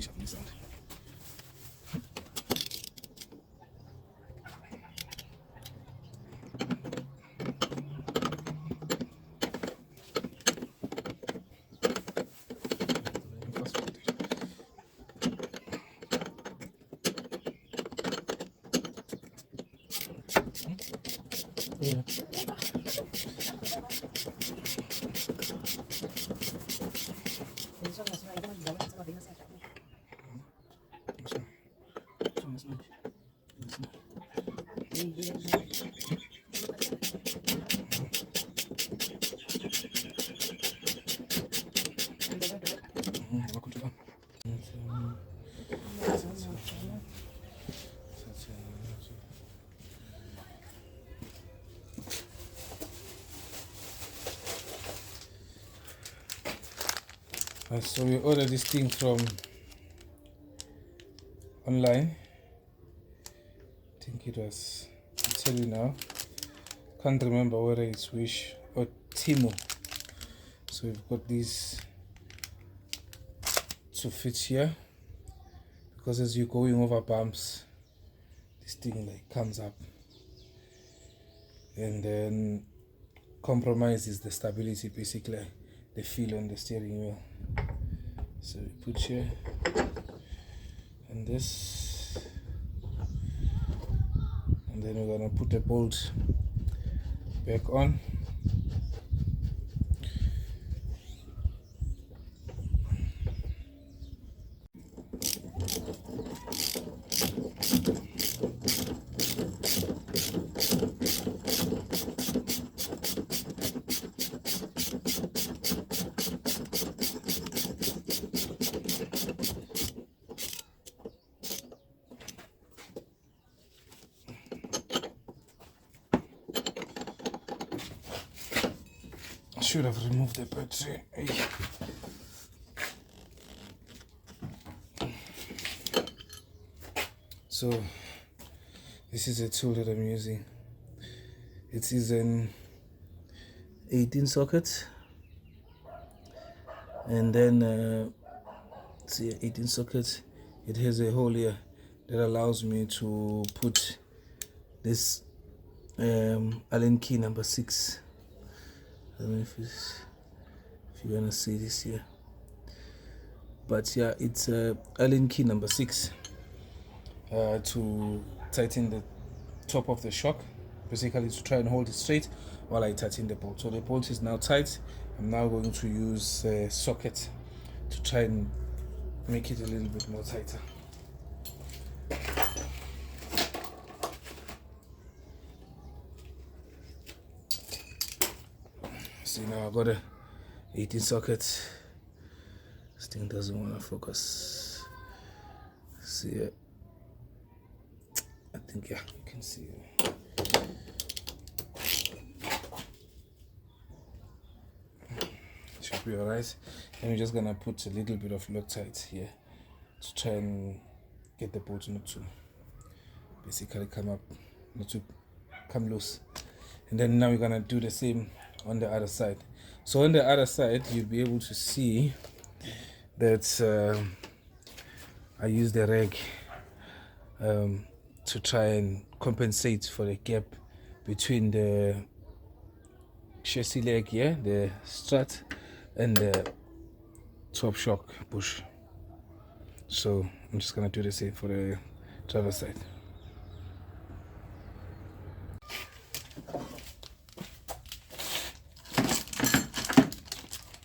sound. Yeah. So we ordered this thing from online. I think it was, I'll tell you now, can't remember whether it's Wish or Timo. So we've got these to fit here, because as you're going over bumps, this thing like comes up and then compromises the stability, basically the feel on the steering wheel. So we put here and this, and then we're gonna put the bolt back on. Should have removed the battery. So this is a tool that I'm using. It is an 18 socket, and then see, 18 socket. It has a hole here that allows me to put this Allen key number 6. I don't know if you're gonna see this here, but yeah, it's Allen key number 6 to tighten the top of the shock, basically to try and hold it straight while I tighten the bolt. So the bolt is now tight. I'm now going to use a socket to try and make it a little bit more tighter. See, now I've got a 18 socket. This thing doesn't want to focus. See it? I think, yeah, you can see it. Should be alright. And we're just gonna put a little bit of Loctite here to try and get the bolt not to basically not to come loose. And then now we're gonna do the same on the other side. So on the other side, you'll be able to see that I use the rag to try and compensate for the gap between the chassis leg here, the strut, and the top shock bush. So I'm just gonna do the same for the driver's side.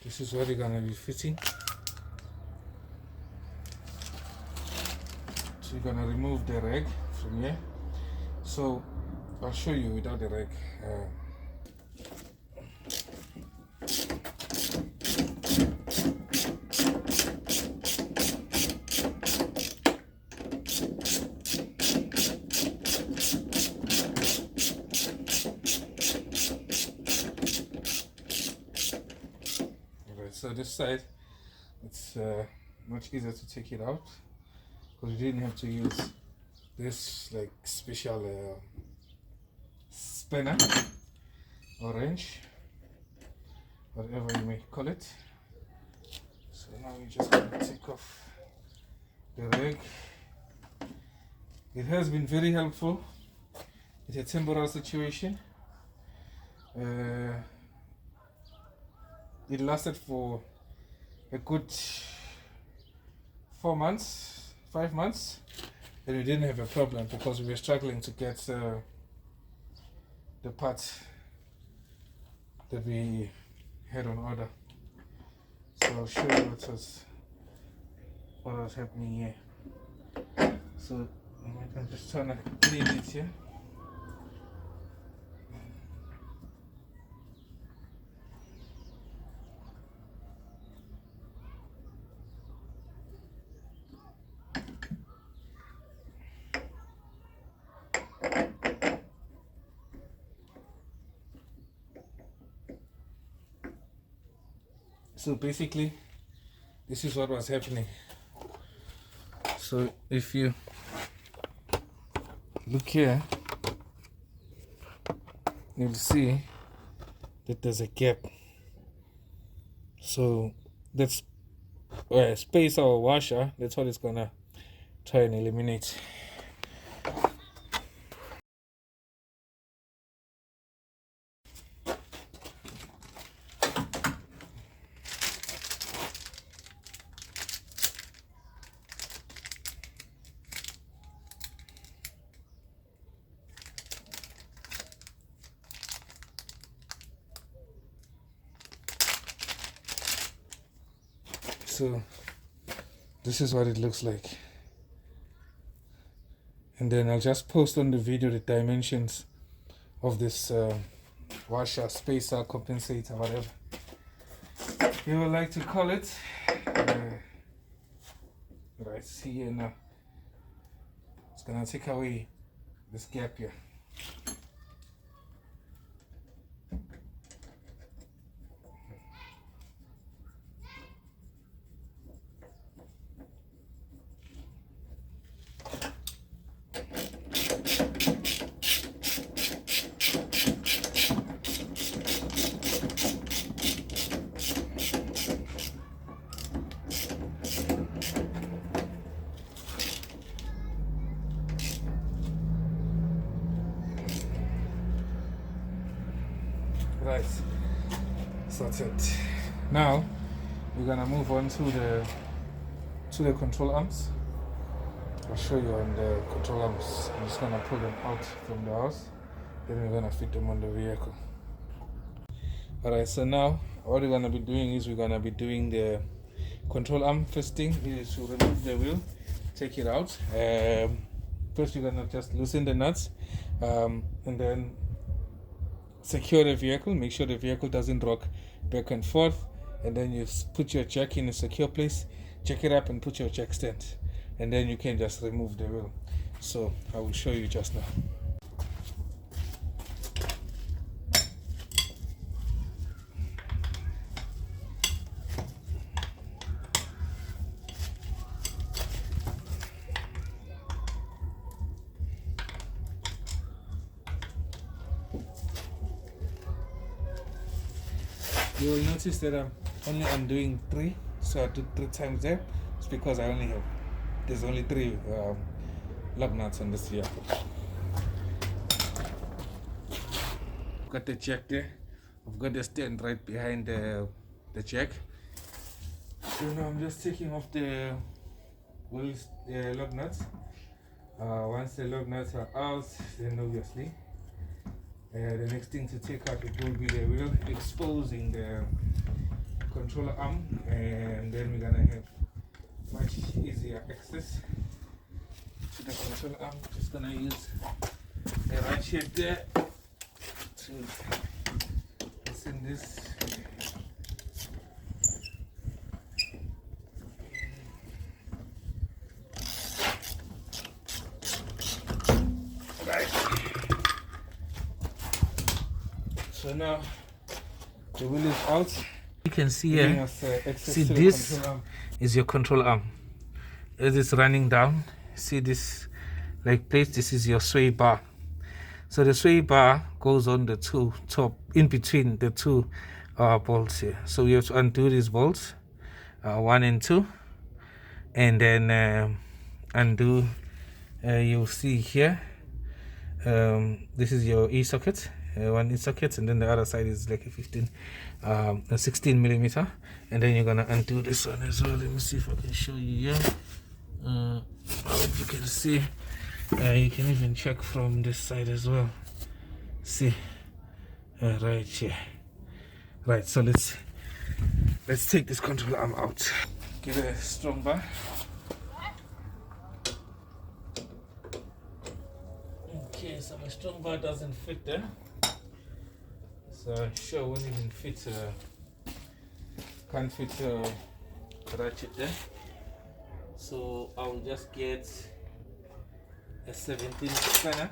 This is what you're gonna be fitting. So you're gonna remove the rag from here. So I'll show you without the rag. So this side, it's much easier to take it out, because we didn't have to use this like special spanner or wrench, whatever you may call it. So now we're just going to take off the rag. It has been very helpful. It's a temporal situation. It lasted for a good 4 months, 5 months, and we didn't have a problem because we were struggling to get the parts that we had on order. So I'll show you what was happening here. So I'm just trying to clean it here. So basically, this is what was happening. So if you look here, you'll see that there's a gap. So that's space our washer. That's what it's gonna try and eliminate. So this is what it looks like, and then I'll just post on the video the dimensions of this washer, spacer, compensator, whatever you would like to call it. Right, see here now, it's gonna take away this gap here. Right, sorted. Now we're gonna move on to the control arms. I'll show you on the control arms. I'm just gonna pull them out from the house, then we're gonna fit them on the vehicle. Alright, so now what we're gonna be doing is we're gonna be doing the control arm. First thing is to remove the wheel, take it out. First you're gonna just loosen the nuts, and then secure the vehicle. Make sure the vehicle doesn't rock back and forth, and then you put your jack in a secure place, jack it up and put your jack stand, and then you can just remove the wheel. So I will show you just now. You will notice that I'm only undoing 3, so I do 3 times there. It's because there's only 3 lug nuts on this vehicle. Got the jack there. I've got the stand right behind the jack. So now I'm just taking off the lug nuts. Once the lug nuts are out, then obviously the next thing to take out will be the wheel, exposing the controller arm, and then we're gonna have much easier access to the controller arm. Just gonna use the right shape there to loosen this. So now the wheel is out. You can see here, see this is your control arm. As it's running down, see this like place, this is your sway bar. So the sway bar goes on the 2 top, in between the 2 bolts here. So we have to undo these bolts, 1 and 2, and then undo, you'll see here, this is your e-socket, one e-socket, and then the other side is like a 16 millimeter, and then you're gonna undo this one as well. Let me see if I can show you here. If you can see, you can even check from this side as well. See, right here. Right, so let's take this control arm out. Get a strong bar. Okay, so my strong bar doesn't fit there, so sure won't even fit. Can't fit ratchet there. So I'll just get a 17 spanner.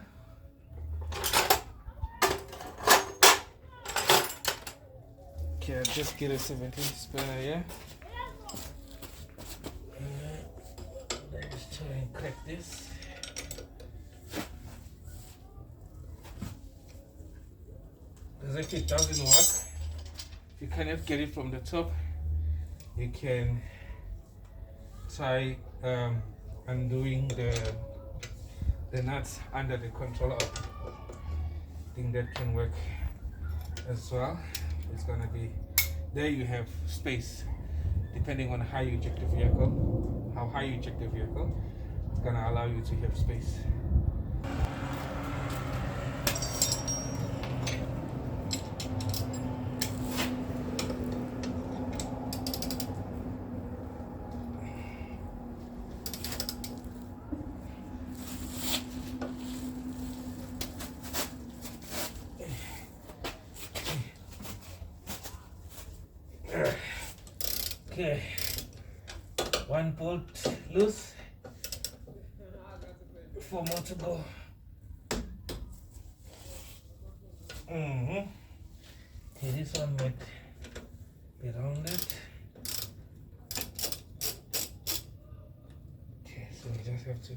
Okay, I'll just get a 17 spanner here. Let's try and crack this. Because if it doesn't work, if you cannot get it from the top, you can try undoing the nuts under the controller. I think that can work as well. It's gonna be there. You have space depending on how you check the vehicle, how high you check the vehicle. It's gonna allow you to have space. Okay, one bolt loose, 4 more to go. Okay, this one might be rounded. Okay, so we just have to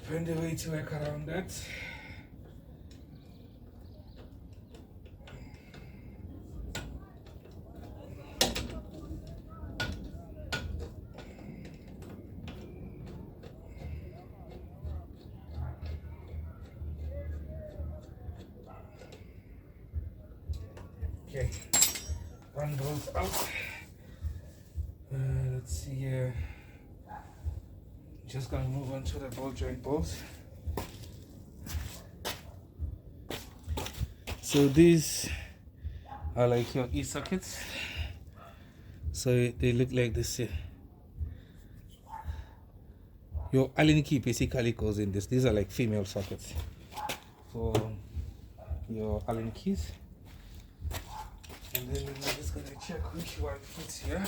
find a way to work around that. Okay, one goes out. Let's see here. Just gonna move on to the ball joint bolts. So these are like your e-sockets. So they look like this here. Your Allen key basically goes in this. These are like female sockets for your Allen keys. And then we're just gonna check which one fits here.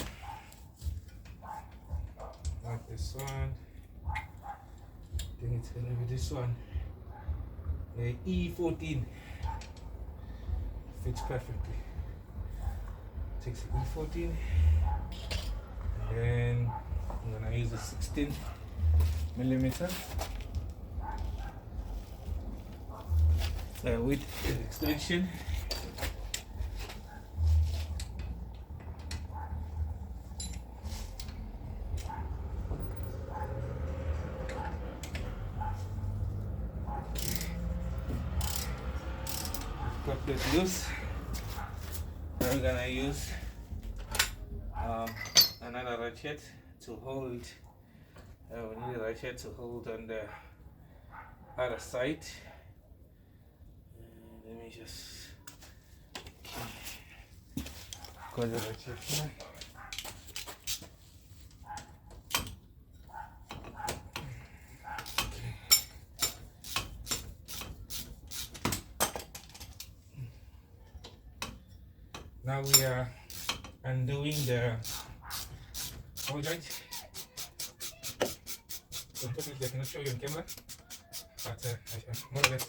Like this one. I think it's gonna be this one. The E14 fits perfectly. Takes the E14. And then I'm gonna use a 16 millimeter with an extension. Got this loose. Now we're gonna use another ratchet to hold. We need a ratchet to hold on the other side. Let me just got the ratchet here. Now we are undoing the ball joint. So unfortunately I cannot show you on camera, but more or less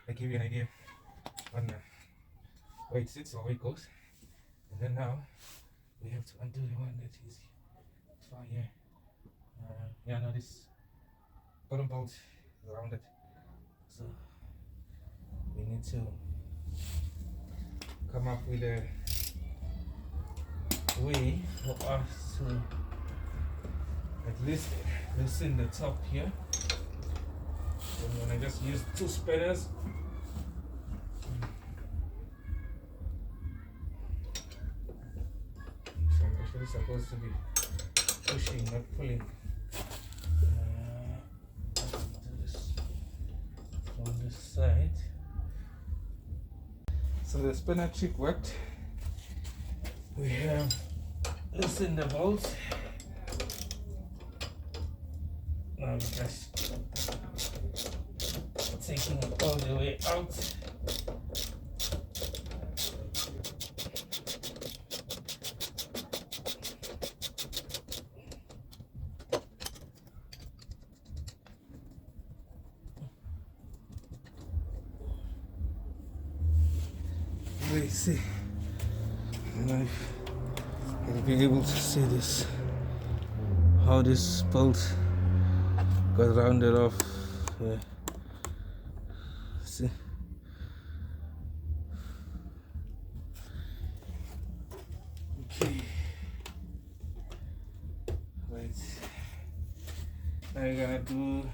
I give you an idea on where it sits or where it goes. And then now we have to undo the one that is far here. Yeah, now this bottom bolt is rounded, so we need to come up with a way for us to at least loosen the top here. I'm gonna just use 2 spanners. So I'm actually supposed to be pushing, not pulling. Let's do this from this side. So the spanner trick worked. We have loosened the bolts. Now we're just taking it all the way out. Let's see. You'll be able to see this, how this bolt got rounded off. Yeah. See. Okay. Right. Now you're gonna do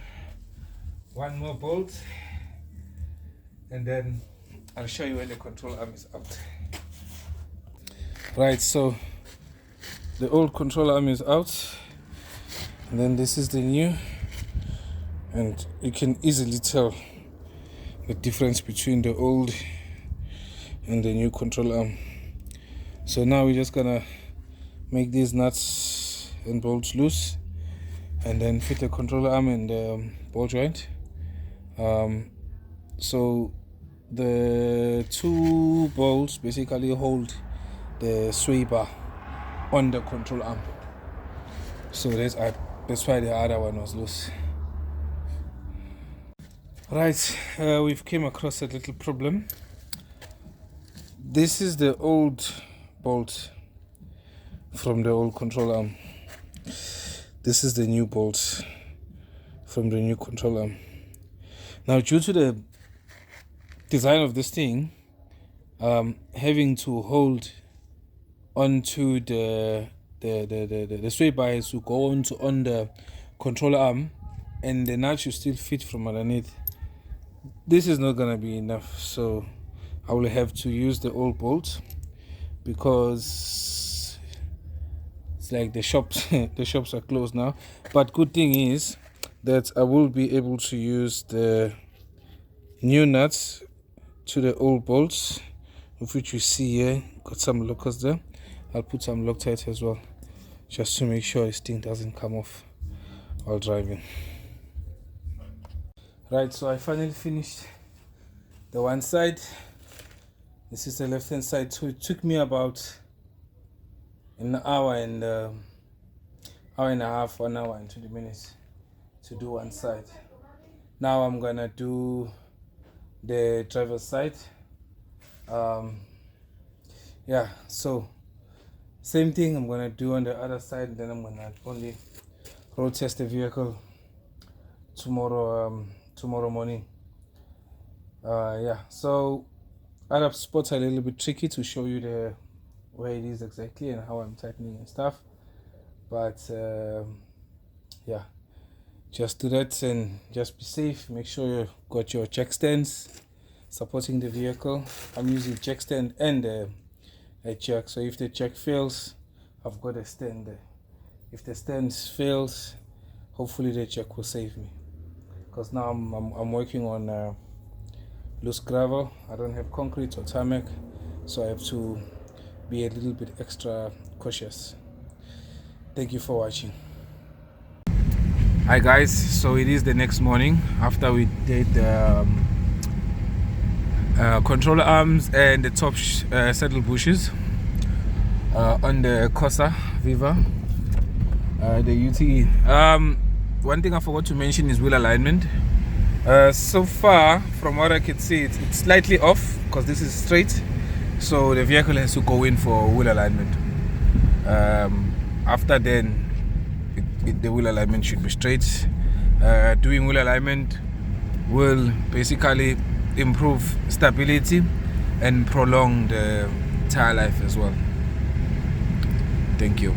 one more bolt, and then I'll show you when the control arm is out. Right, so the old control arm is out, and then this is the new, and you can easily tell the difference between the old and the new control arm. So now we're just gonna make these nuts and bolts loose, and then fit the control arm in the ball joint. So the 2 bolts basically hold the sway bar on the control arm, so that's why the other one was loose. Right, we've came across a little problem. This is the old bolt from the old control arm. This is the new bolt from the new control arm. Now, due to the design of this thing, having to hold onto the sway bar to go on the control arm, and the nut should still fit from underneath. This is not gonna be enough, so I will have to use the old bolt, because it's like the shops the shops are closed now. But good thing is that I will be able to use the new nuts to the old bolts, of which you see here got some lockers there. I'll put some Loctite as well, just to make sure this thing doesn't come off while driving. Right, so I finally finished the one side. This is the left hand side. So it took me about an hour and hour and a half, 1 hour and 20 minutes to do one side. Now I'm gonna do the driver's side. Yeah, so same thing I'm gonna do on the other side. Then I'm gonna only road test the vehicle tomorrow morning. Yeah, so other spots are a little bit tricky to show you where it is exactly and how I'm tightening and stuff, but yeah, just do that and just be safe. Make sure you got your jack stands supporting the vehicle. I'm using jack stand and a jack, so if the jack fails, I've got a stand there. If the stand fails, hopefully the jack will save me, because now I'm working on loose gravel. I don't have concrete or tarmac, so I have to be a little bit extra cautious. Thank you for watching. Hi guys, so it is the next morning after we did the control arms and the top saddle bushes on the Corsa Viva, the UTE. One thing I forgot to mention is wheel alignment. So far, from what I can see, it's slightly off because this is straight, so the vehicle has to go in for wheel alignment. After then, the wheel alignment should be straight. Doing wheel alignment will basically improve stability and prolong the tire life as well. Thank you.